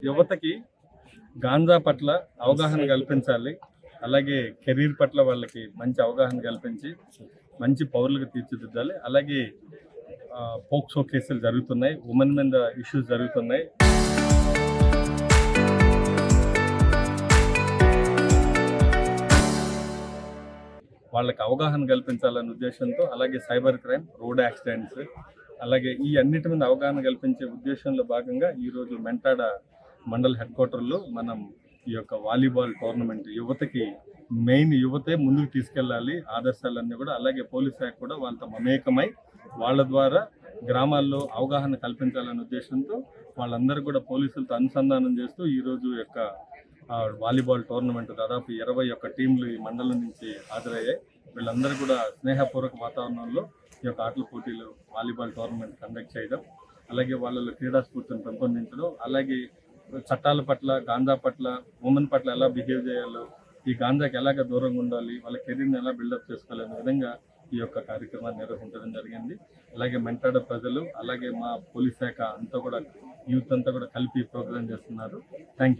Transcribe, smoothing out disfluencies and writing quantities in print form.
యువతకి గాంజా పట్ల అవగాహన కల్పించాలి. అలాగే కెరీర్ పట్ల వాళ్ళకి మంచి అవగాహన కల్పించి మంచి పౌరులకు తీర్చిదిద్దాలి. అలాగే పోక్సో కేసులు జరుగుతున్నాయి, ఉమెన్ మీద ఇష్యూస్ జరుగుతున్నాయి. వాళ్ళకి అవగాహన కల్పించాలనే ఉద్దేశంతో, అలాగే సైబర్ క్రైమ్, రోడ్ యాక్సిడెంట్స్, అలాగే ఈ అన్నిటి మీద అవగాహన కల్పించే ఉద్దేశంలో భాగంగా ఈరోజు మెంటాడ మండల్ హెడ్ క్వార్టర్లో మనం ఈ యొక్క వాలీబాల్ టోర్నమెంట్ యువతకి యువతే ముందుకు తీసుకెళ్ళాలి ఆదర్శాలన్నీ కూడా. అలాగే పోలీస్ శాఖ కూడా వాళ్ళతో మమేకమై వాళ్ళ ద్వారా గ్రామాల్లో అవగాహన కల్పించాలనే ఉద్దేశంతో వాళ్ళందరూ కూడా పోలీసులతో అనుసంధానం చేస్తూ ఈరోజు యొక్క వాలీబాల్ టోర్నమెంట్ దాదాపు 21 టీంలు ఈ మండలం నుంచి హాజరయ్యాయి. వీళ్ళందరూ కూడా స్నేహపూర్వక వాతావరణంలో ఈ యొక్క ఆటల పోటీలు వాలీబాల్ టోర్నమెంట్ కండక్ట్ చేయడం, అలాగే వాళ్ళలో క్రీడా స్ఫూర్తిని పెంపొందించడం, అలాగే చట్టాల పట్ల, గాంజా పట్ల, ఉమెన్ పట్ల ఎలా బిహేవ్ చేయాలో, ఈ గాంజాకి ఎలాగ దూరంగా ఉండాలి, వాళ్ళ కెరీర్ని ఎలా బిల్డప్ చేసుకోవాలనే విధంగా ఈ యొక్క కార్యక్రమాన్ని నిర్వహించడం జరిగింది. అలాగే మెంటాడ ప్రజలు, అలాగే మా పోలీస్ శాఖ అంతా కూడా యూత్ అంతా కూడా కలిపి ప్రోగ్రామ్ చేస్తున్నారు. Thank you.